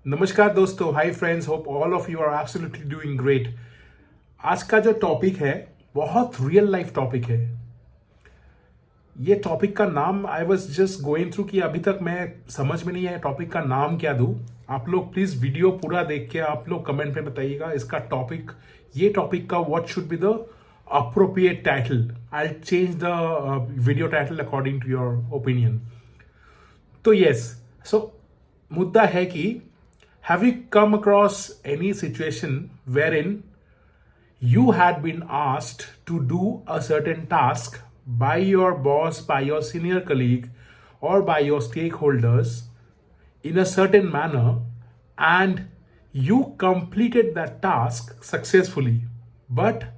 नमस्कार दोस्तों, hi friends, hope all of you are absolutely doing great. आज का जो टॉपिक है बहुत रियल लाइफ टॉपिक है। ये टॉपिक का नाम I was just going through कि अभी तक मैं समझ में नहीं आया टॉपिक का नाम क्या दूं। आप लोग प्लीज वीडियो पूरा देख के आप लोग कमेंट में बताइएगा इसका टॉपिक, ये टॉपिक का what should be the appropriate title. I change the video title according to your opinion. तो यस, सो मुद्दा है कि have you come across any situation wherein you had been asked to do a certain task by your boss, by your senior colleague, or by your stakeholders in a certain manner, and you completed that task successfully, but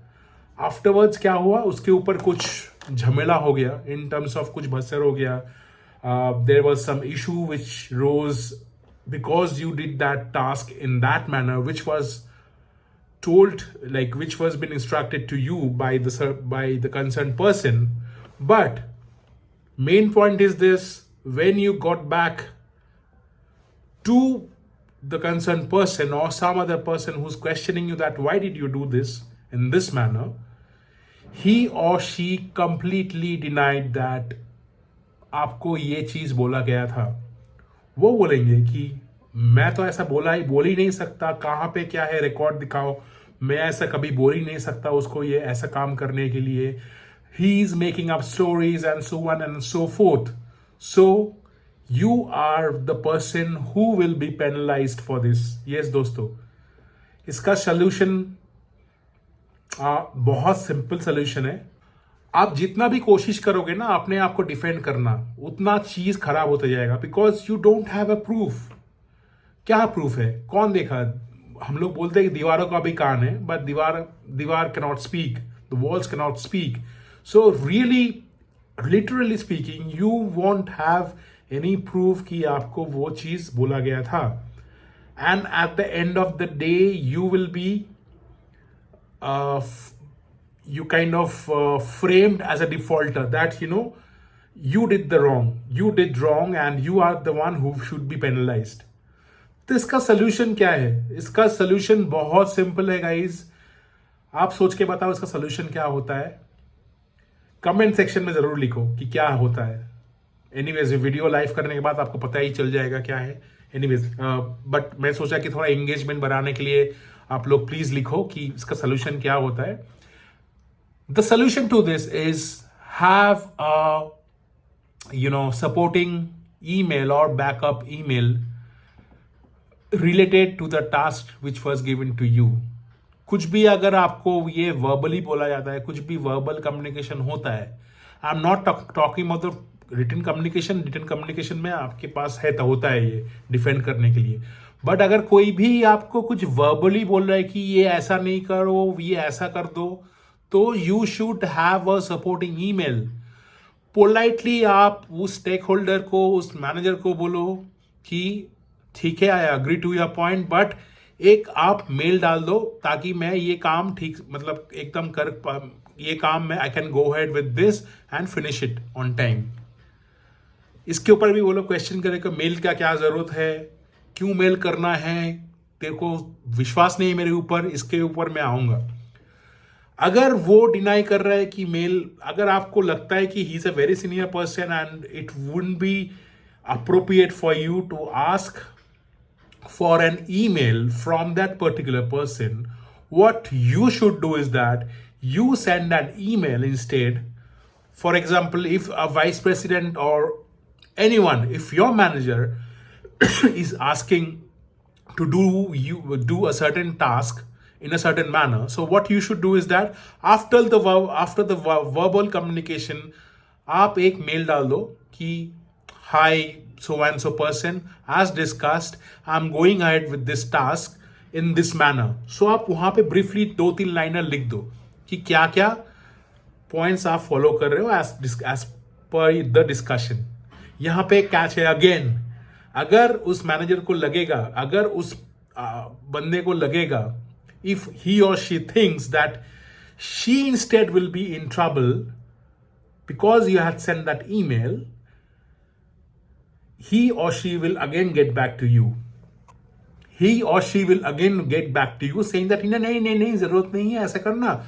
afterwards क्या हुआ, उसके ऊपर कुछ झमेला हो गया, in terms of कुछ भसर हो गया, there was some issue which rose because you did that task in that manner which was told, like which was been instructed to you by the concerned person. But main point is this: when you got back to the concerned person or some other person who's questioning you that why did you do this in this manner, he or she completely denied that आपको ये चीज बोला गया था। वो बोलेंगे कि मैं तो ऐसा बोल ही नहीं सकता, कहाँ पे क्या है रिकॉर्ड दिखाओ, मैं ऐसा कभी बोल ही नहीं सकता उसको ये ऐसा काम करने के लिए। He is making up stories and so on and so forth. So you are the person who will be penalised for this. Yes दोस्तों, इसका सोल्यूशन बहुत सिंपल सोल्यूशन है। आप जितना भी कोशिश करोगे ना अपने आप को डिफेंड करना, उतना चीज खराब होता जाएगा, because you don't have a proof. क्या प्रूफ है? कौन देखा? हम लोग बोलते हैं कि दीवारों का भी कान है, बट दीवार can not speak, the walls can not speak. So really literally speaking you want have any proof कि आपको वो चीज बोला गया था। And at the end of the day you will be you kind of framed as a defaulter, that you did wrong and you are the one who should be penalized. तो इसका solution क्या है? इसका solution बहुत simple है guys. आप सोच के बताओ इसका सोल्यूशन क्या होता है। कमेंट सेक्शन में जरूर लिखो कि क्या होता है। एनीवेज वीडियो लाइव करने के बाद आपको पता ही चल जाएगा क्या है। एनीवेज बट मैं सोचा कि थोड़ा एंगेजमेंट बढ़ाने के लिए आप लोग प्लीज लिखो कि इसका सोल्यूशन क्या होता है। The solution to this is have a supporting email or backup email related to the task which was given to you. कुछ भी अगर आपको ये वर्बली बोला जाता है, कुछ भी वर्बल कम्युनिकेशन होता है, I am not talking about written communication. Written communication में आपके पास है तो होता है ये डिफेंड करने के लिए। बट अगर कोई भी आपको कुछ वर्बली बोल रहा है कि ये ऐसा नहीं करो, ये ऐसा कर दो, तो you should have a supporting email. Politely आप उस स्टेक होल्डर को, उस मैनेजर को बोलो कि ठीक है, I agree to your point, but एक आप मेल डाल दो ताकि मैं ये काम ठीक, मतलब एकदम ये काम मैं I can go head with this and finish it on time. इसके ऊपर भी वो लोग क्वेश्चन करें कि मेल का क्या जरूरत है, क्यों मेल करना है, तेरे को विश्वास नहीं है मेरे ऊपर, इसके ऊपर मैं आऊंगा। अगर वो डिनाई कर रहा है कि मेल, अगर आपको लगता है कि he is a very senior person and it wouldn't be appropriate for you to ask for an email from that particular person, what you should do is that you send an email instead. For example, if a vice president or anyone, if your manager is asking to do a certain task in a certain manner, so what you should do is that after the verbal communication आप एक mail डाल दो कि hi so and so person, as discussed I'm going ahead with this task in this manner. so आप वहां पे briefly 2-3 liner लिख दो कि क्या क्या पॉइंट्स आप फॉलो कर रहे हो एज पर द डिस्कशन। यहां पे कैच है अगेन, अगर उस मैनेजर को लगेगा, अगर उस बंदे को लगेगा, if he or she thinks that she instead will be in trouble because you had sent that email, he or she will again get back to you. He और she will again get back to you saying that नहीं नहीं नहीं जरूरत नहीं है ऐसा करना।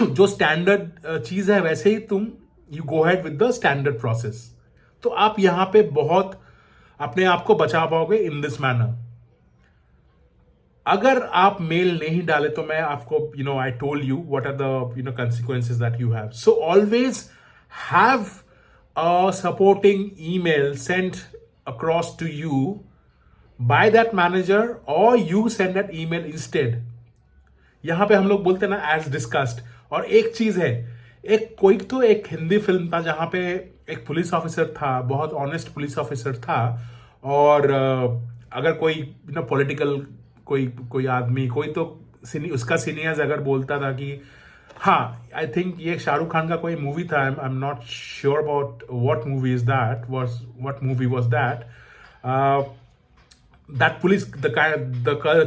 जो स्टैंडर्ड चीज है वैसे ही तुम you go head with the standard process. तो आप यहां पे बहुत अपने आप को बचा पाओगे इन दिस मैनर। अगर आप मेल नहीं डाले तो मैं आपको I told you what are the consequences that you have. So always have a supporting email sent across to you by that manager और you send that email instead. यहां पे हम लोग बोलते हैं ना एज डिस्कस्ड। और एक चीज है, एक हिंदी फिल्म था जहां पे एक पुलिस ऑफिसर था, बहुत ऑनेस्ट पुलिस ऑफिसर था, और अगर कोई पॉलिटिकल कोई आदमी कोई तो उसका सीनियर्स अगर बोलता था कि हाँ, आई थिंक ये शाहरुख खान का कोई मूवी था, I am not sure about what movie is that, what movie was that, that police the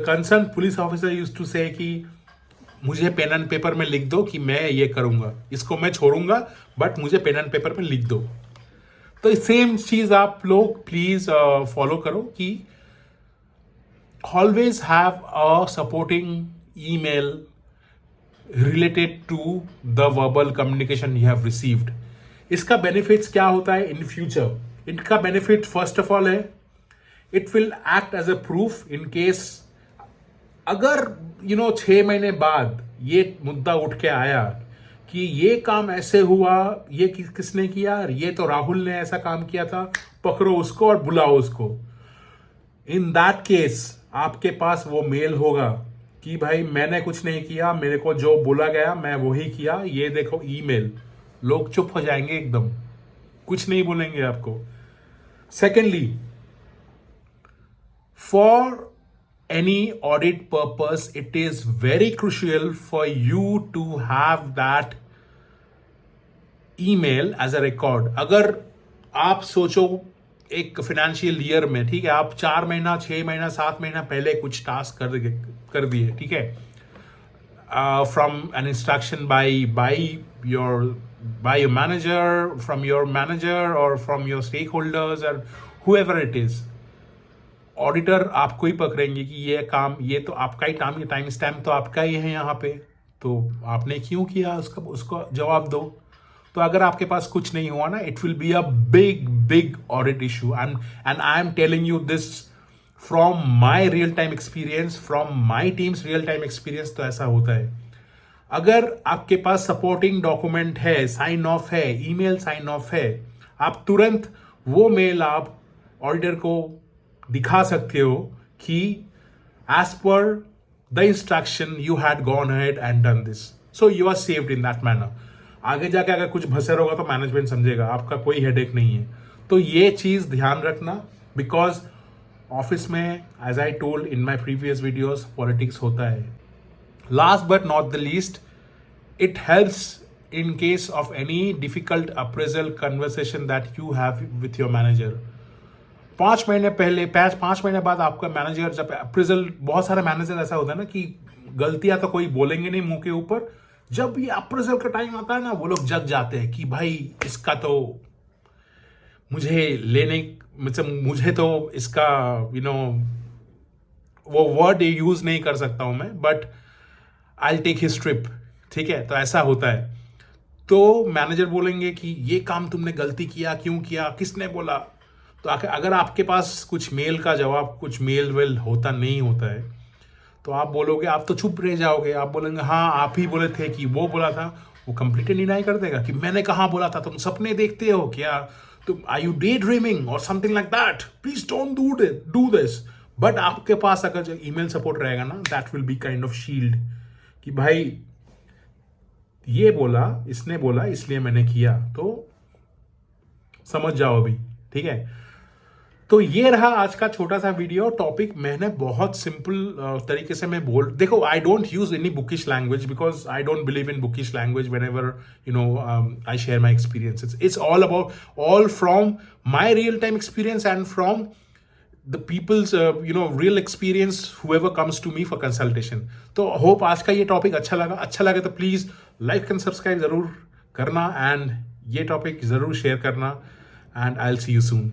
concern police officer used to say कि मुझे पेन एंड पेपर में लिख दो कि मैं ये करूंगा, इसको मैं छोड़ूंगा, बट मुझे पेन एंड पेपर में लिख दो। तो सेम चीज आप लोग प्लीज फॉलो करो कि always have a supporting email related to the verbal communication you have received. इसका बेनिफिट्स क्या होता है इन फ्यूचर? इनका बेनिफिट फर्स्ट ऑफ ऑल है, it will act as a proof in case अगर 6 महीने बाद ये मुद्दा उठ के आया कि ये काम ऐसे हुआ, ये किसने किया, ये तो राहुल ने ऐसा काम किया था, पकड़ो उसको और बुलाओ उसको। इन दैट केस आपके पास वो मेल होगा कि भाई मैंने कुछ नहीं किया, मेरे को जो बोला गया मैं वही किया, ये देखो ईमेल। लोग चुप हो जाएंगे एकदम, कुछ नहीं बोलेंगे आपको। Secondly, for any audit purpose it is very crucial for you to have that email as a record। अगर आप सोचो एक फाइनेंशियल ईयर में, ठीक है, आप 4 महीना 6 महीना 7 महीना पहले कुछ टास्क कर दिए, ठीक है, from an instruction by your manager, from your manager और फ्रॉम योर स्टेक होल्डर्स और हुएवर इट इज, ऑडिटर आपको ही पकड़ेंगे कि ये काम, ये तो आपका ही टाइम स्टैम्प तो आपका ही है यहाँ पे, तो आपने क्यों किया, उसको जवाब दो। तो अगर आपके पास कुछ नहीं हुआ ना, it will be a big audit issue. And I am telling you this from my real time experience, from my teams real time experience. तो ऐसा होता है, अगर आपके पास सपोर्टिंग डॉक्यूमेंट है, साइन ऑफ है, ईमेल साइन ऑफ है, आप तुरंत वो मेल आप ऑडिटर को दिखा सकते हो कि as per the instruction you had gone ahead and done this, so you are saved in that manner. आगे जाके अगर कुछ भसर होगा तो मैनेजमेंट समझेगा, आपका कोई हेडेक नहीं है। तो ये चीज ध्यान रखना, बिकॉज ऑफिस में as I told in my previous videos politics होता है। Last but not the least, it helps in case of any difficult appraisal conversation that you have with your manager। 5 महीने पहले 5 महीने बाद आपका मैनेजर जब appraisal, बहुत सारे मैनेजर ऐसा होता है ना कि गलतियां तो कोई बोलेंगे नहीं मुंह के ऊपर, जब ये अप्रेजल का टाइम आता है ना, वो लोग जग जाते हैं कि भाई इसका तो मुझे लेने, मतलब मुझे तो इसका वो वर्ड यूज नहीं कर सकता हूं मैं, but I take his trip, ठीक है। तो ऐसा होता है, तो मैनेजर बोलेंगे कि ये काम तुमने गलती किया, क्यों किया, किसने बोला। तो अगर आपके पास कुछ मेल का जवाब, कुछ मेल वेल होता नहीं होता है, तो आप बोलोगे, आप तो चुप रह जाओगे, आप बोलेंगे हाँ आप ही बोले थे कि वो बोला था। वो कंप्लीटली डिनाई कर देगा कि मैंने कहाँ बोला था, तुम सपने देखते हो क्या, तुम आर यू डे ड्रीमिंग और something like that, please don't do this. But आपके पास अगर जो ईमेल सपोर्ट रहेगा ना, that will be kind of shield कि भाई ये बोला, इसने बोला, इसलिए मैंने किया, तो समझ जाओ अभी, ठीक है। तो ये रहा आज का छोटा सा वीडियो टॉपिक। मैंने बहुत सिंपल तरीके से मैं देखो, I don't use any bookish language, because I don't believe in bookish language when ever I share my experiences. It's all from my real time experience and from the people's real experience whoever comes to me for consultation। तो hope आज का ये topic अच्छा लगा तो please like and subscribe जरूर करना, and ये टॉपिक जरूर शेयर करना, and I will see you soon.